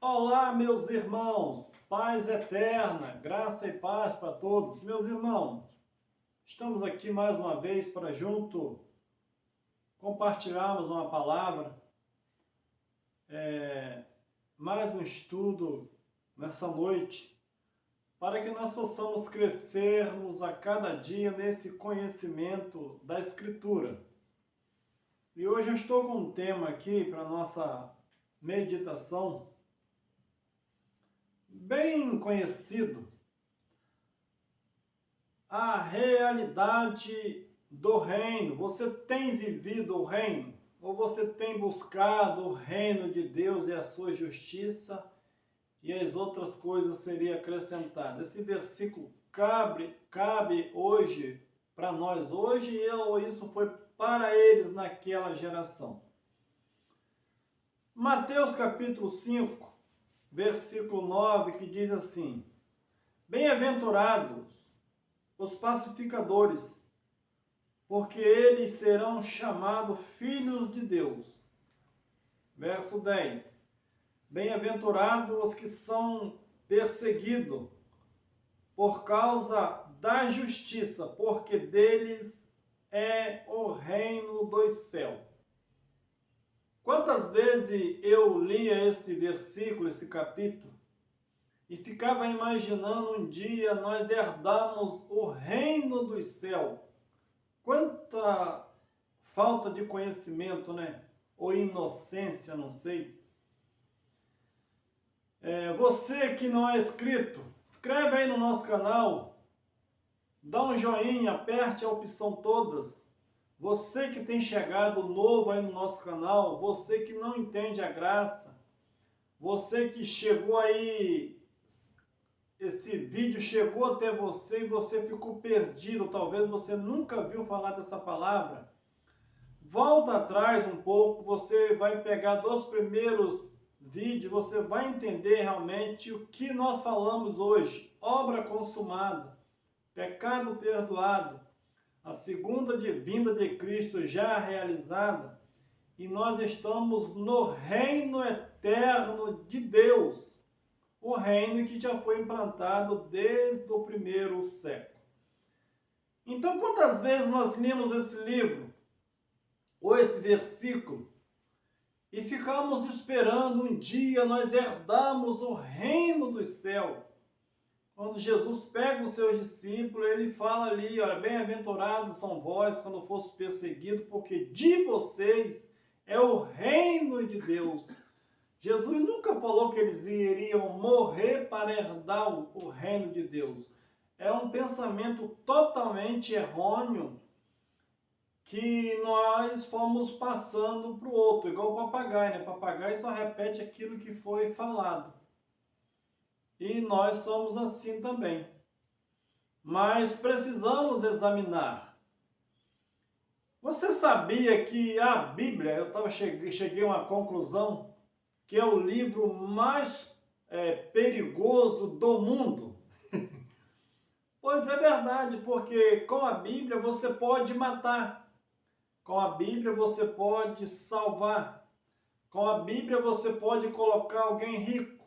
Olá, meus irmãos, paz eterna, graça e paz para todos. Meus irmãos, estamos aqui mais uma vez para junto compartilharmos uma palavra, mais um estudo nessa noite, para que nós possamos crescermos a cada dia nesse conhecimento da Escritura. E hoje eu estou com um tema aqui para nossa meditação, bem conhecido, a realidade do reino. Você tem vivido o reino? Ou você tem buscado o reino de Deus e a sua justiça, e as outras coisas seriam acrescentadas? Esse versículo cabe hoje, para nós hoje, ou isso foi para eles naquela geração? Mateus capítulo 5, versículo 9, que diz assim: Bem-aventurados os pacificadores, porque eles serão chamados filhos de Deus. Verso 10. Bem-aventurados os que são perseguidos por causa da justiça, porque deles é o reino dos céus. Quantas vezes eu lia esse versículo, esse capítulo, e ficava imaginando um dia nós herdarmos o reino dos céus. Quanta falta de conhecimento, né? Ou inocência, não sei. Você que não é inscrito, inscreve aí no nosso canal, dá um joinha, aperte a opção todas. Você que tem chegado novo aí no nosso canal, você que não entende a graça, você que chegou aí, esse vídeo chegou até você e você ficou perdido, talvez você nunca viu falar dessa palavra, volta atrás um pouco, você vai pegar dos primeiros vídeos, você vai entender realmente o que nós falamos hoje. Obra consumada, pecado perdoado, a segunda vinda de Cristo já realizada, e nós estamos no reino eterno de Deus, o reino que já foi implantado desde o primeiro século. Então, quantas vezes nós lemos esse livro, ou esse versículo, e ficamos esperando um dia nós herdarmos o reino dos céus? Quando Jesus pega os seus discípulos, ele fala ali, olha, bem-aventurados são vós quando fosse perseguido, porque de vocês é o reino de Deus. Jesus nunca falou que eles iriam morrer para herdar o reino de Deus. É um pensamento totalmente errôneo que nós fomos passando para o outro, igual o papagaio, né? O papagaio só repete aquilo que foi falado. E nós somos assim também. Mas precisamos examinar. Você sabia que a Bíblia, cheguei a uma conclusão, que é o livro mais perigoso do mundo? Pois é verdade, porque com a Bíblia você pode matar, com a Bíblia você pode salvar, com a Bíblia você pode colocar alguém rico,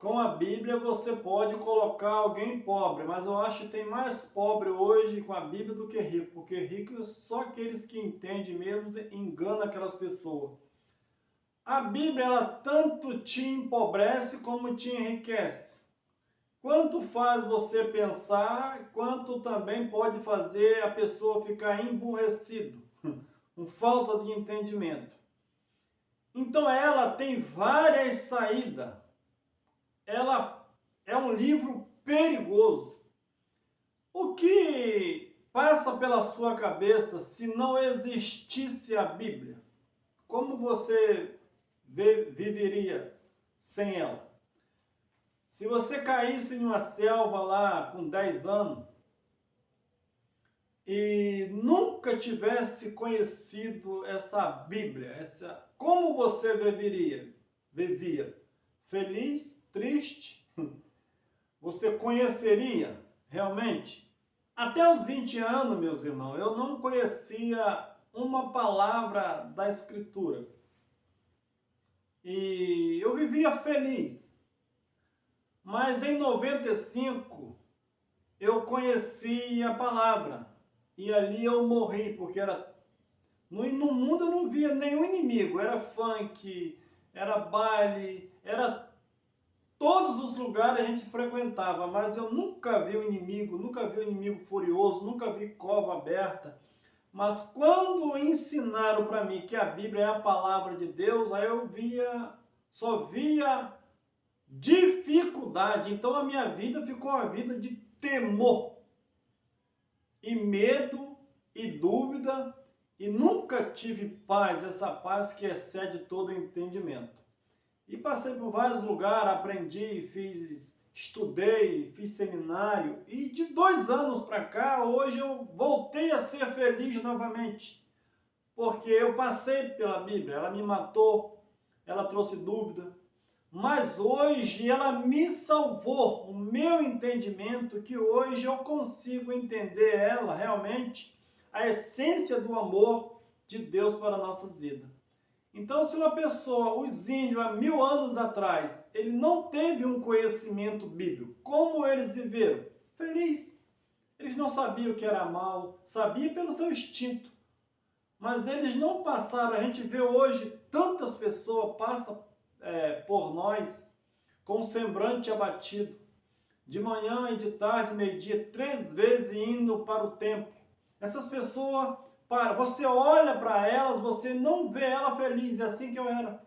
com a Bíblia você pode colocar alguém pobre, mas eu acho que tem mais pobre hoje com a Bíblia do que rico, porque rico só aqueles que entendem mesmo enganam aquelas pessoas. A Bíblia, ela tanto te empobrece como te enriquece. Quanto faz você pensar, quanto também pode fazer a pessoa ficar emburrecido, com falta de entendimento. Então ela tem várias saídas. Ela é um livro perigoso. O que passa pela sua cabeça se não existisse a Bíblia? Como você viveria sem ela? Se você caísse em uma selva lá com 10 anos e nunca tivesse conhecido essa Bíblia, como você vivia? Feliz? Triste? Você conheceria realmente? Até os 20 anos, meus irmãos, eu não conhecia uma palavra da Escritura. E eu vivia feliz. Mas em 95 eu conheci a palavra e ali eu morri, porque no mundo eu não via nenhum inimigo, era funk, era baile, era todos os lugares a gente frequentava, mas eu nunca vi um inimigo, nunca vi um inimigo furioso, nunca vi cova aberta. Mas quando ensinaram para mim que a Bíblia é a palavra de Deus, aí eu só via dificuldade. Então a minha vida ficou uma vida de temor e medo e dúvida, e nunca tive paz, essa paz que excede todo entendimento. E passei por vários lugares, aprendi, estudei, fiz seminário, e de 2 anos para cá, hoje eu voltei a ser feliz novamente, porque eu passei pela Bíblia, ela me matou, ela trouxe dúvida, mas hoje ela me salvou, o meu entendimento, que hoje eu consigo entender ela realmente, a essência do amor de Deus para nossas vidas. Então, se uma pessoa, os índios, há 1000 anos atrás, ele não teve um conhecimento bíblico, como eles viveram? Feliz. Eles não sabiam o que era mal, sabiam pelo seu instinto. Mas eles não passaram, a gente vê hoje, tantas pessoas passam por nós com o semblante abatido, de manhã e de tarde, meio-dia, 3 vezes indo para o templo. Essas pessoas, você olha para elas, você não vê ela feliz, é assim que eu era.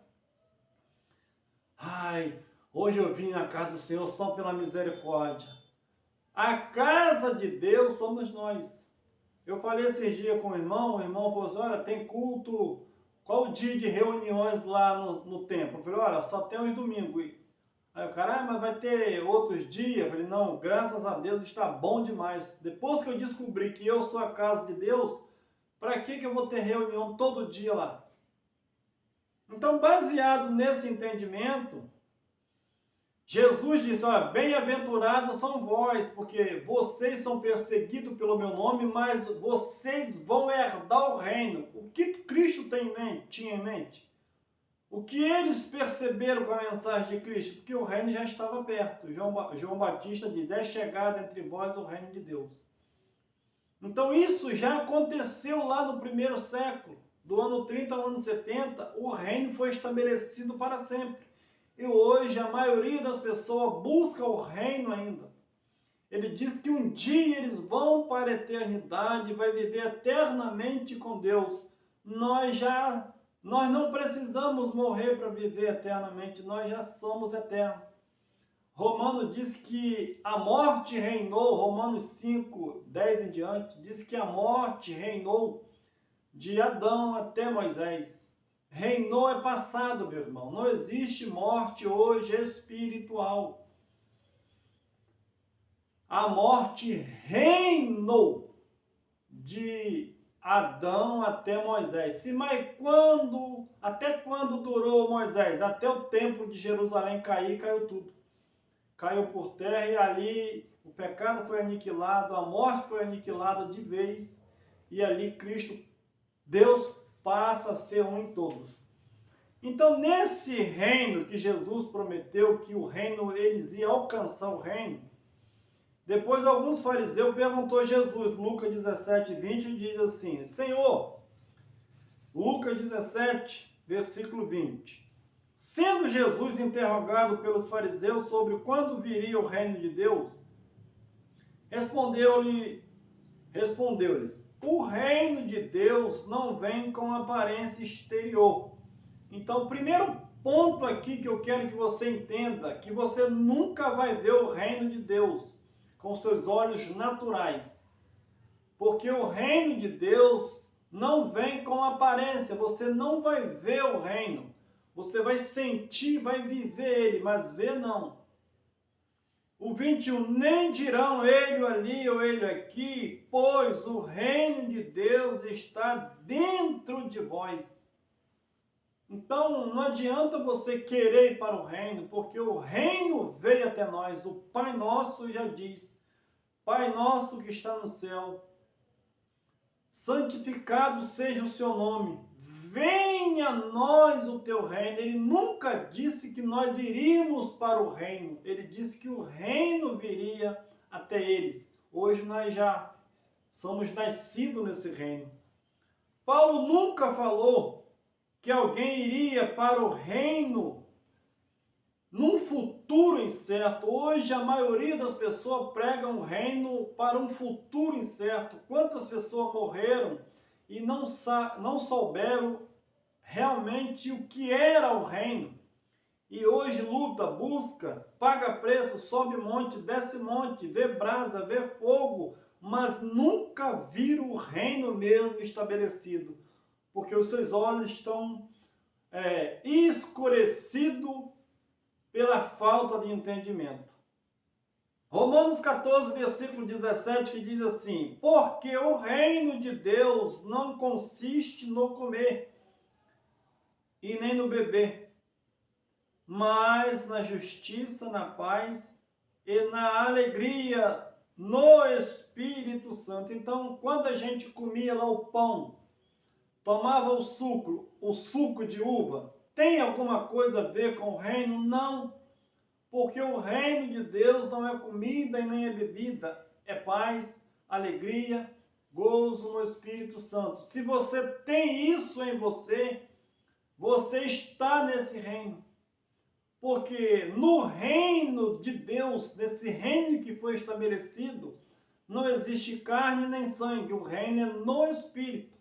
Ai, hoje eu vim na casa do Senhor só pela misericórdia. A casa de Deus somos nós. Eu falei esses dias com o irmão falou assim, olha, tem culto, qual o dia de reuniões lá no templo? Eu falei, olha, só tem os domingos. Aí o cara, mas vai ter outros dias? Eu falei, não, graças a Deus está bom demais. Depois que eu descobri que eu sou a casa de Deus, para que eu vou ter reunião todo dia lá? Então, baseado nesse entendimento, Jesus disse, olha, bem-aventurados são vós, porque vocês são perseguidos pelo meu nome, mas vocês vão herdar o reino. O que Cristo tinha em mente? O que eles perceberam com a mensagem de Cristo? Porque o reino já estava perto. João Batista diz, é chegado entre vós o reino de Deus. Então isso já aconteceu lá no 1º século. Do ano 30 ao ano 70, o reino foi estabelecido para sempre. E hoje a maioria das pessoas busca o reino ainda. Ele diz que um dia eles vão para a eternidade, vai viver eternamente com Deus. Nós não precisamos morrer para viver eternamente, nós já somos eternos. Romano diz que a morte reinou, Romanos 5, 10 em diante, diz que a morte reinou de Adão até Moisés. Reinou é passado, meu irmão. Não existe morte hoje espiritual. A morte reinou de Adão até Moisés. Até quando durou Moisés? Até o templo de Jerusalém cair, caiu tudo. Caiu por terra e ali o pecado foi aniquilado, a morte foi aniquilada de vez. E ali Deus passa a ser um em todos. Então, nesse reino que Jesus prometeu, que o reino, eles iam alcançar o reino, depois alguns fariseus perguntou a Jesus, Lucas 17, 20, diz assim, Senhor, Lucas 17, versículo 20, sendo Jesus interrogado pelos fariseus sobre quando viria o reino de Deus, respondeu-lhe, o reino de Deus não vem com aparência exterior. Então, o primeiro ponto aqui que eu quero que você entenda, que você nunca vai ver o reino de Deus com seus olhos naturais. Porque o reino de Deus não vem com aparência, você não vai ver o reino. Você vai sentir, vai viver ele, mas ver não. O 21, nem dirão ele ali ou ele aqui, pois o reino de Deus está dentro de vós. Então, não adianta você querer ir para o reino, porque o reino veio até nós. O Pai Nosso já diz, Pai Nosso que está no céu, santificado seja o seu nome, venha a nós o teu reino. Ele nunca disse que nós iríamos para o reino. Ele disse que o reino viria até eles. Hoje nós já somos nascidos nesse reino. Paulo nunca falou que alguém iria para o reino num futuro incerto. Hoje a maioria das pessoas pregam o reino para um futuro incerto. Quantas pessoas morreram e não souberam realmente o que era o reino? E hoje luta, busca, paga preço, sobe monte, desce monte, vê brasa, vê fogo, mas nunca viram o reino mesmo estabelecido, porque os seus olhos estão escurecidos pela falta de entendimento. Romanos 14, versículo 17, que diz assim: porque o reino de Deus não consiste no comer e nem no beber, mas na justiça, na paz e na alegria no Espírito Santo. Então, quando a gente comia lá o pão, tomava o suco de uva, tem alguma coisa a ver com o reino? Não, porque o reino de Deus não é comida e nem é bebida, é paz, alegria, gozo no Espírito Santo. Se você tem isso em você, você está nesse reino. Porque no reino de Deus, nesse reino que foi estabelecido, não existe carne nem sangue, o reino é no Espírito.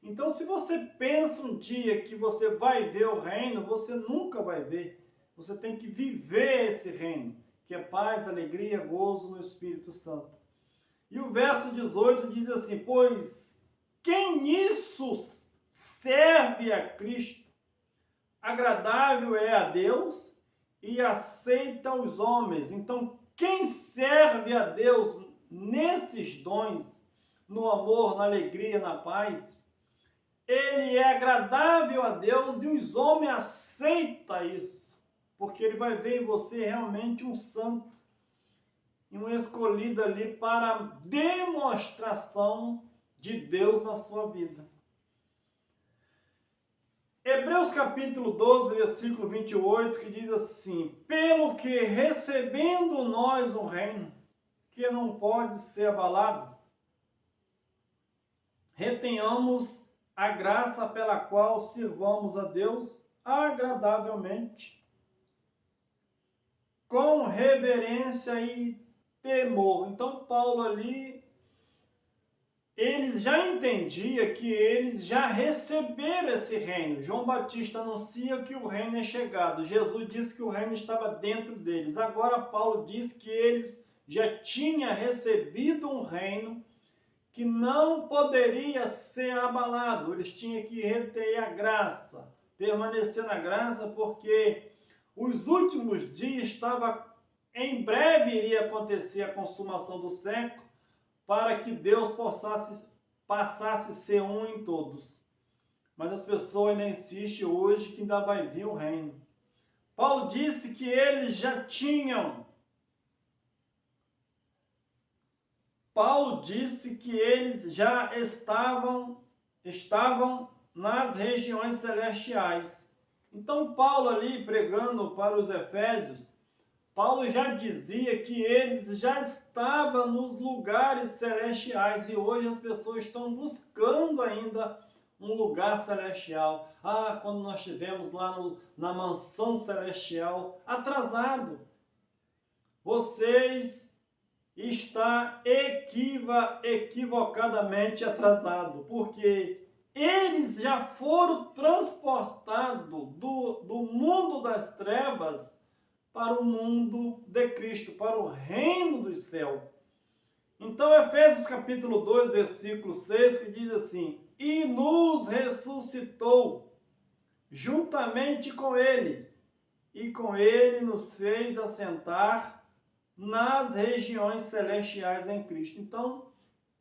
Então, se você pensa um dia que você vai ver o reino, você nunca vai ver. Você tem que viver esse reino, que é paz, alegria, gozo no Espírito Santo. E o verso 18 diz assim: pois quem nisso serve a Cristo, agradável é a Deus e aceita os homens. Então, quem serve a Deus nesses dons, no amor, na alegria, na paz, ele é agradável a Deus e os homens aceitam isso, porque ele vai ver em você realmente um santo e um escolhido ali para a demonstração de Deus na sua vida. Hebreus capítulo 12, versículo 28, que diz assim: pelo que recebendo nós um reino que não pode ser abalado, retenhamos a graça pela qual sirvamos a Deus agradavelmente, com reverência e temor. Então Paulo ali, eles já entendiam que eles já receberam esse reino. João Batista anuncia que o reino é chegado. Jesus disse que o reino estava dentro deles. Agora Paulo diz que eles já tinham recebido um reino que não poderia ser abalado. Eles tinham que reter a graça, permanecer na graça, porque os últimos dias em breve iria acontecer a consumação do século, para que Deus passasse a ser um em todos. Mas as pessoas ainda insistem hoje que ainda vai vir o reino. Paulo disse que eles já tinham. Paulo disse que eles já estavam nas regiões celestiais. Então Paulo ali pregando para os Efésios, Paulo já dizia que eles já estavam nos lugares celestiais e hoje as pessoas estão buscando ainda um lugar celestial. Quando nós estivemos lá na mansão celestial, atrasado. Vocês estão equivocadamente atrasados, porque eles já foram transportados do mundo das trevas para o mundo de Cristo, para o reino dos céus. Então, Efésios capítulo 2, versículo 6, que diz assim: e nos ressuscitou juntamente com ele, e com ele nos fez assentar nas regiões celestiais em Cristo. Então,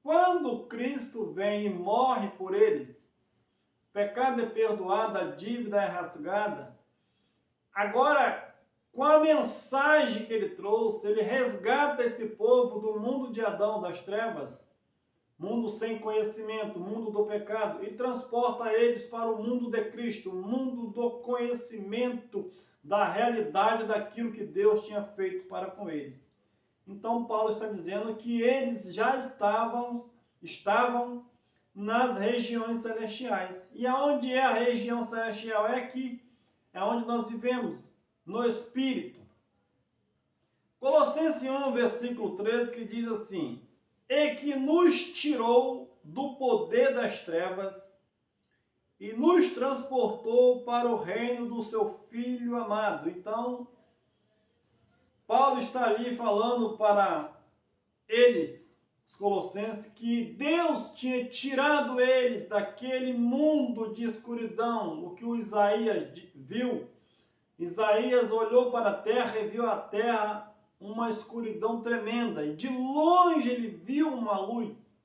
quando Cristo vem e morre por eles, o pecado é perdoado, a dívida é rasgada. Agora, com a mensagem que ele trouxe, ele resgata esse povo do mundo de Adão, das trevas, mundo sem conhecimento, mundo do pecado, e transporta eles para o mundo de Cristo, o mundo do conhecimento da realidade daquilo que Deus tinha feito para com eles. Então Paulo está dizendo que eles já estavam nas regiões celestiais. E aonde é a região celestial? É aqui, é onde nós vivemos, no Espírito. Colossenses 1, versículo 13, que diz assim: e que nos tirou do poder das trevas e nos transportou para o reino do seu Filho amado. Então, Paulo está ali falando para eles, os colossenses, que Deus tinha tirado eles daquele mundo de escuridão, o que o Isaías viu. Isaías olhou para a terra e viu a terra uma escuridão tremenda, e de longe ele viu uma luz,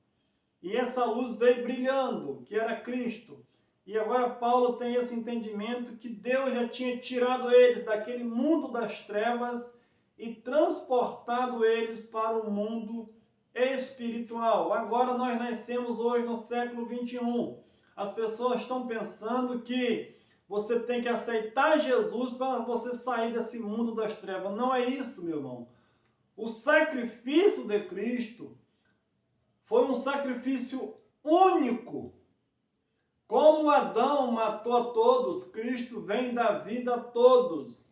e essa luz veio brilhando, que era Cristo. E agora Paulo tem esse entendimento que Deus já tinha tirado eles daquele mundo das trevas e transportado eles para o mundo espiritual. Agora nós nascemos hoje no século 21. As pessoas estão pensando que você tem que aceitar Jesus para você sair desse mundo das trevas. Não é isso, meu irmão. O sacrifício de Cristo foi um sacrifício único. Como Adão matou a todos, Cristo vem dar vida a todos.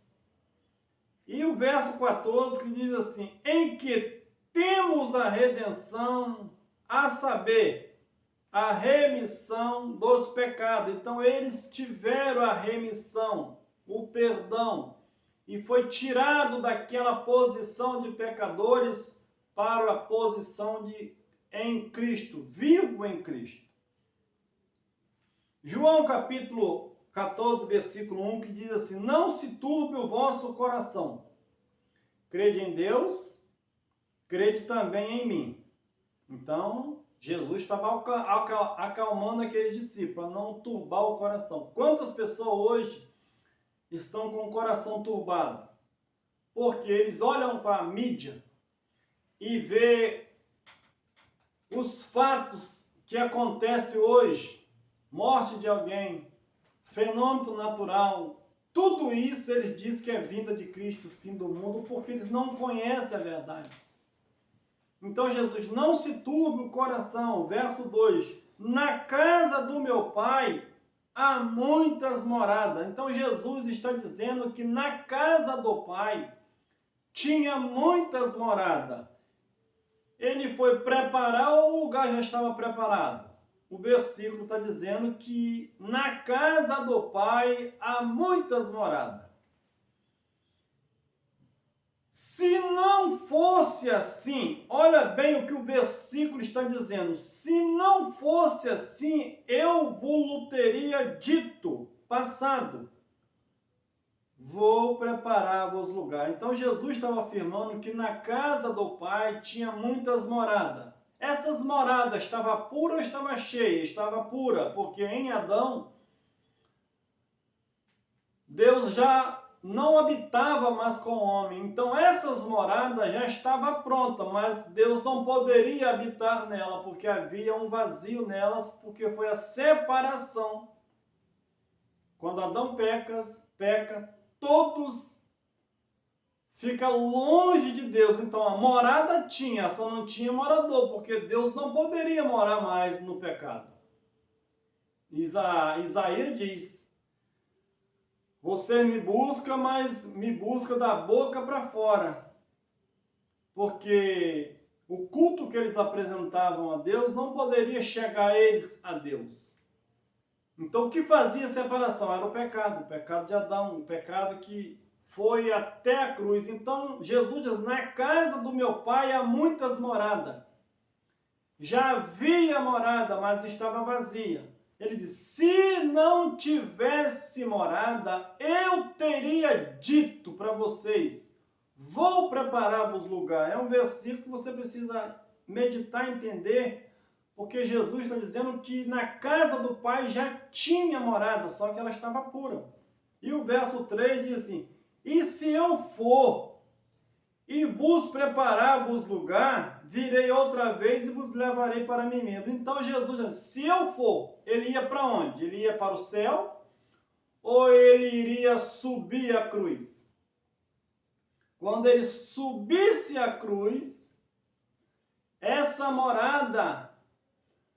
E o verso 14 que diz assim: em que temos a redenção, a saber, a remissão dos pecados. Então eles tiveram a remissão, o perdão, e foi tirado daquela posição de pecadores para a posição de em Cristo, vivo em Cristo. João capítulo 14, versículo 1, que diz assim: não se turbe o vosso coração, crede em Deus, crede também em mim. Então, Jesus estava acalmando aqueles discípulos, a não turbar o coração. Quantas pessoas hoje estão com o coração turbado? Porque eles olham para a mídia e vê os fatos que acontecem hoje, morte de alguém, fenômeno natural, tudo isso eles dizem que é vinda de Cristo, fim do mundo, porque eles não conhecem a verdade. Então Jesus: não se turbe o coração. Verso 2: na casa do meu Pai há muitas moradas. Então Jesus está dizendo que na casa do Pai tinha muitas moradas. Ele foi preparar ou o lugar já estava preparado? O versículo está dizendo que na casa do Pai há muitas moradas. Se não fosse assim, olha bem o que o versículo está dizendo: se não fosse assim, eu vos teria dito, passado, vou preparar-vos lugar. Então Jesus estava afirmando que na casa do Pai tinha muitas moradas. Essas moradas estavam puras ou estavam cheias? Estava pura, porque em Adão, Deus já não habitava mais com o homem. Então essas moradas já estavam prontas, mas Deus não poderia habitar nela, porque havia um vazio nelas, porque foi a separação. Quando Adão peca, todos ficam longe de Deus. Então a morada tinha, só não tinha morador, porque Deus não poderia morar mais no pecado. Isaías diz: você me busca, mas me busca da boca para fora. Porque o culto que eles apresentavam a Deus não poderia chegar eles a Deus. Então o que fazia separação? Era o pecado de Adão, o pecado que foi até a cruz. Então Jesus diz: na casa do meu Pai há muitas moradas. Já havia morada, mas estava vazia. Ele diz: se não tivesse morada, eu teria dito para vocês, vou preparar-vos lugar. É um versículo que você precisa meditar e entender, porque Jesus está dizendo que na casa do Pai já tinha morada, só que ela estava pura. E o verso 3 diz assim: e se eu for e vos preparar-vos lugar, virei outra vez e vos levarei para mim mesmo. Então Jesus, se eu for, ele ia para onde? Ele ia para o céu ou ele iria subir a cruz? Quando ele subisse a cruz, essa morada,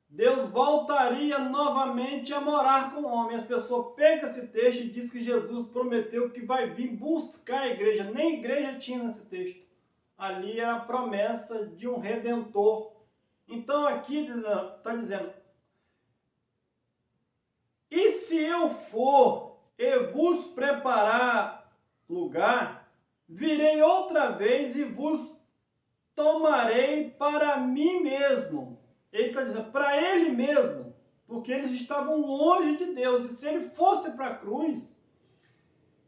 Deus voltaria novamente a morar com o homem. As pessoas pegam esse texto e dizem que Jesus prometeu que vai vir buscar a igreja. Nem igreja tinha nesse texto. Ali é a promessa de um redentor. Então aqui está dizendo, e se eu for e vos preparar lugar, virei outra vez e vos tomarei para mim mesmo. Ele está dizendo, para ele mesmo, porque eles estavam longe de Deus. E se ele fosse para a cruz,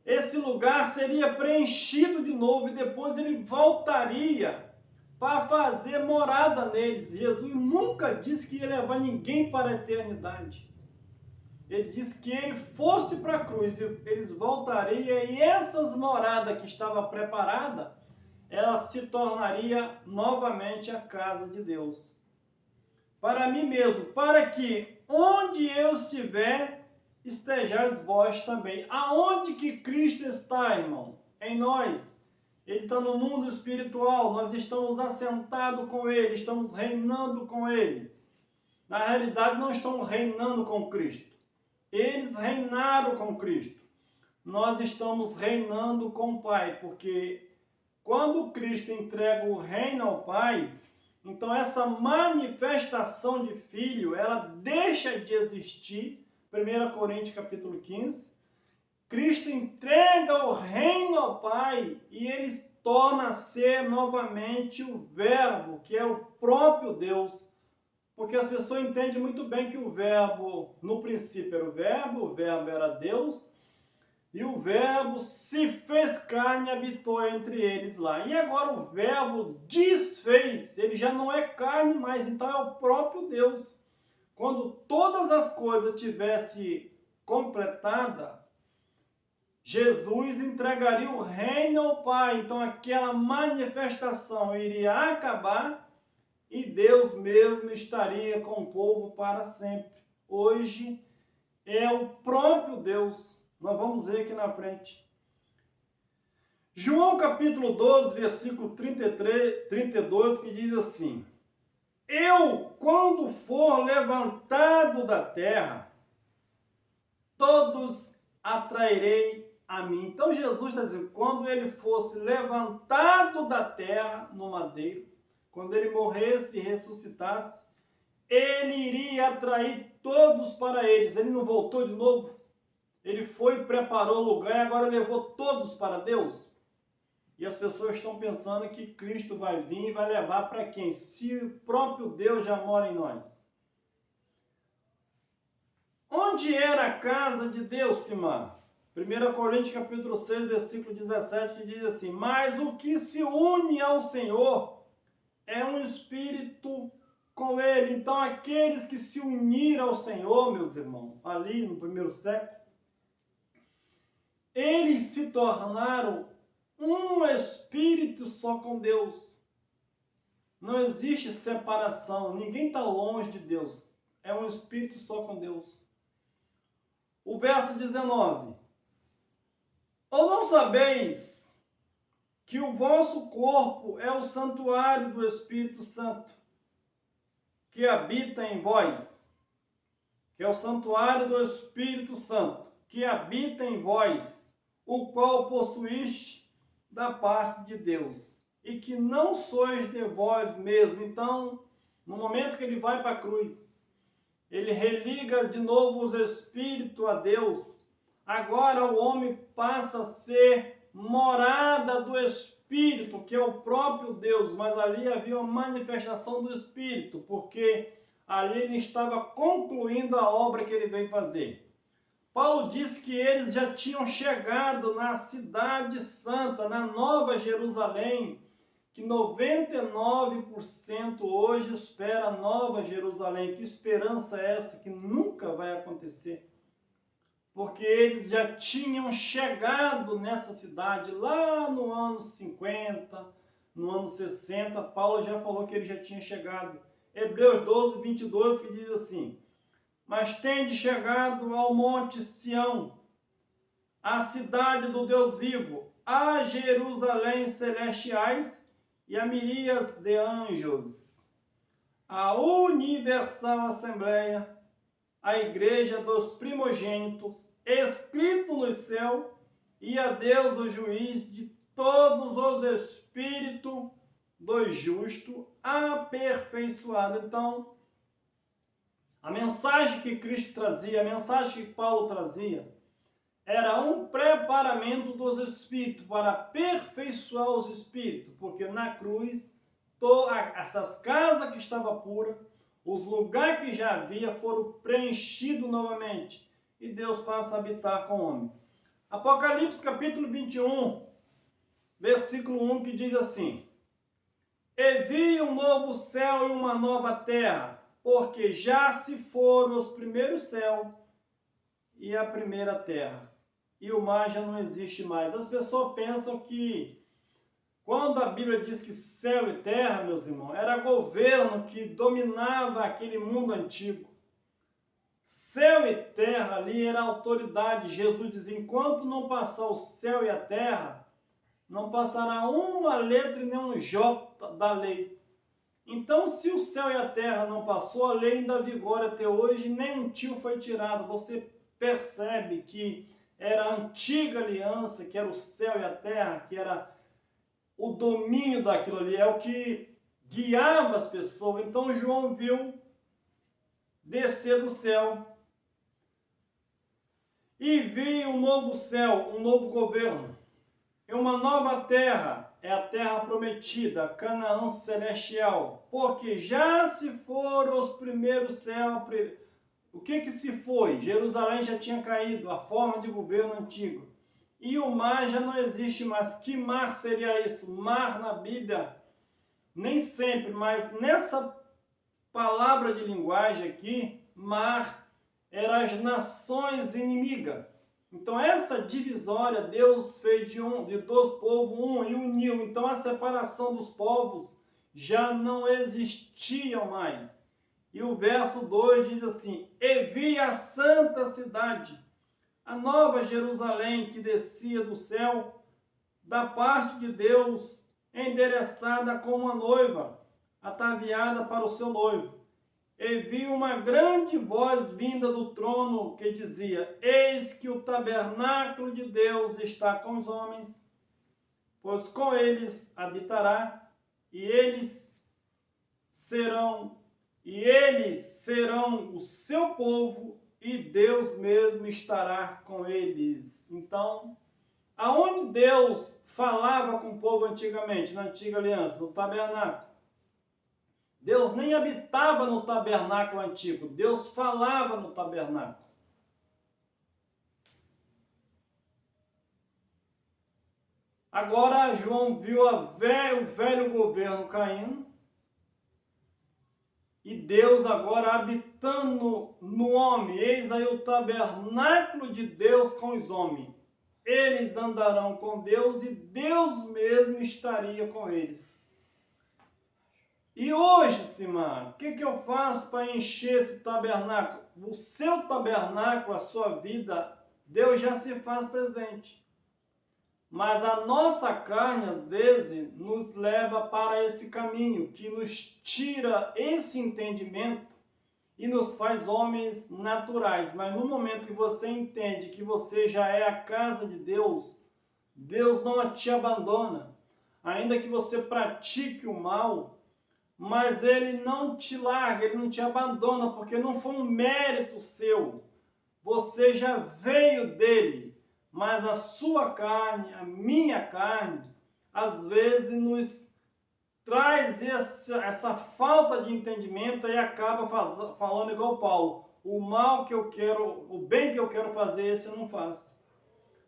esse lugar seria preenchido de novo e depois ele voltaria para fazer morada neles. Jesus nunca disse que ia levar ninguém para a eternidade. Ele disse que ele fosse para a cruz, eles voltariam e essas moradas que estava preparada, ela se tornaria novamente a casa de Deus. Para mim mesmo, para que onde eu estiver, estejais vós também. Aonde que Cristo está, irmão? Em nós. Ele está no mundo espiritual, nós estamos assentados com Ele, estamos reinando com Ele. Na realidade, não estamos reinando com Cristo. Eles reinaram com Cristo. Nós estamos reinando com o Pai, porque quando Cristo entrega o reino ao Pai, então essa manifestação de filho, ela deixa de existir. 1 Coríntios capítulo 15. Cristo entrega o reino ao Pai e ele torna a ser novamente o Verbo, que é o próprio Deus. Porque as pessoas entendem muito bem que o Verbo, no princípio era o Verbo era Deus, e o Verbo se fez carne e habitou entre eles lá. E agora o Verbo desfez, ele já não é carne mais, então é o próprio Deus. Quando todas as coisas tivessem completada, Jesus entregaria o reino ao Pai. Então aquela manifestação iria acabar e Deus mesmo estaria com o povo para sempre. Hoje é o próprio Deus. Nós vamos ver aqui na frente. João capítulo 12, versículo 32, que diz assim: eu, quando for levantado da terra, todos atrairei a mim. Então Jesus está dizendo, quando ele fosse levantado da terra no madeiro, quando ele morresse e ressuscitasse, ele iria atrair todos para eles. Ele não voltou de novo? Ele foi, preparou o lugar e agora levou todos para Deus? E as pessoas estão pensando que Cristo vai vir e vai levar para quem? Se o próprio Deus já mora em nós. Onde era a casa de Deus, Simar? 1 Coríntios capítulo 6, versículo 17, que diz assim: mas o que se une ao Senhor é um espírito com Ele. Então aqueles que se uniram ao Senhor, meus irmãos, ali no primeiro século, eles se tornaram um espírito só com Deus. Não existe separação, ninguém está longe de Deus. É um espírito só com Deus. O verso 19. Ou não sabeis que o vosso corpo é o santuário do Espírito Santo, que habita em vós? Que é o santuário do Espírito Santo, que habita em vós, o qual possuíste da parte de Deus, e que não sois de vós mesmo. Então, no momento que ele vai para a cruz, ele religa de novo os espíritos a Deus. Agora o homem passa a ser morada do Espírito, que é o próprio Deus, mas ali havia uma manifestação do Espírito, porque ali ele estava concluindo a obra que ele veio fazer. Paulo disse que eles já tinham chegado na cidade santa, na Nova Jerusalém, que 99% hoje espera a Nova Jerusalém. Que esperança é essa que nunca vai acontecer? Porque eles já tinham chegado nessa cidade lá no ano 50, no ano 60, Paulo já falou que ele já tinha chegado. Hebreus 12, 22, que diz assim: mas tende chegado ao monte Sião, à cidade do Deus vivo, a Jerusalém celestiais e a miríades de anjos, a universal assembleia, a igreja dos primogênitos, escrito no céu, e a Deus o juiz de todos os espíritos do justo aperfeiçoado. Então, a mensagem que Cristo trazia, a mensagem que Paulo trazia, era um preparamento dos espíritos para aperfeiçoar os espíritos, porque na cruz, essas casas que estavam puras, os lugares que já havia foram preenchidos novamente, e Deus passa a habitar com o homem. Apocalipse capítulo 21, versículo 1, que diz assim: e vi um novo céu e uma nova terra, porque já se foram os primeiros céus e a primeira terra, e o mar já não existe mais. As pessoas pensam que, quando a Bíblia diz que céu e terra, meus irmãos, era governo que dominava aquele mundo antigo. Céu e terra ali era autoridade. Jesus diz: enquanto não passar o céu e a terra, não passará uma letra e nem um jota da lei. Então, se o céu e a terra não passou, a lei ainda vigora até hoje, nem um tio foi tirado. Você percebe que era a antiga aliança, que era o céu e a terra, que era o domínio daquilo ali, é o que guiava as pessoas. Então, João viu descer do céu e viu um novo céu, um novo governo, e uma nova terra. É a terra prometida, Canaã celestial, porque já se foram os primeiros céus. O que se foi? Jerusalém já tinha caído, a forma de governo antigo, e o mar já não existe mais. Que mar seria isso? Mar na Bíblia, nem sempre, mas nessa palavra de linguagem aqui, mar era as nações inimigas. Então essa divisória Deus fez de dois povos um e uniu. Então a separação dos povos já não existia mais. E o verso 2 diz assim: e vi a santa cidade, a nova Jerusalém, que descia do céu, da parte de Deus, endereçada como uma noiva, ataviada para o seu noivo. E vi uma grande voz vinda do trono que dizia: eis que o tabernáculo de Deus está com os homens, pois com eles habitará, e eles serão o seu povo, e Deus mesmo estará com eles. Então, aonde Deus falava com o povo antigamente, na antiga aliança? No tabernáculo. Deus nem habitava no tabernáculo antigo, Deus falava no tabernáculo. Agora João viu o velho governo caindo, e Deus agora habitando no homem. Eis aí o tabernáculo de Deus com os homens. Eles andarão com Deus e Deus mesmo estaria com eles. E hoje, Simar, o que eu faço para encher esse tabernáculo? O seu tabernáculo, a sua vida, Deus já se faz presente. Mas a nossa carne, às vezes, nos leva para esse caminho, que nos tira esse entendimento e nos faz homens naturais. Mas no momento que você entende que você já é a casa de Deus, Deus não te abandona. Ainda que você pratique o mal, mas Ele não te larga, Ele não te abandona, porque não foi um mérito seu. Você já veio dele, mas a sua carne, a minha carne, às vezes nos traz essa falta de entendimento e acaba falando igual Paulo: o mal que eu quero, o bem que eu quero fazer, esse eu não faço.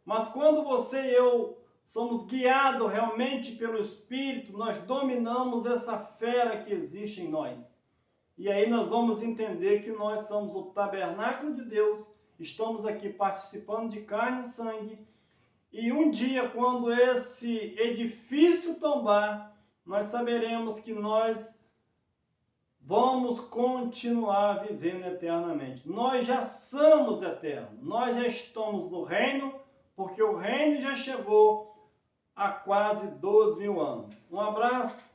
Mas quando você e eu somos guiados realmente pelo Espírito, nós dominamos essa fera que existe em nós. E aí nós vamos entender que nós somos o tabernáculo de Deus, estamos aqui participando de carne e sangue, e um dia, quando esse edifício tombar, nós saberemos que nós vamos continuar vivendo eternamente. Nós já somos eternos, nós já estamos no reino, porque o reino já chegou há quase 12.000 anos. Um abraço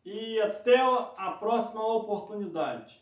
e até a próxima oportunidade.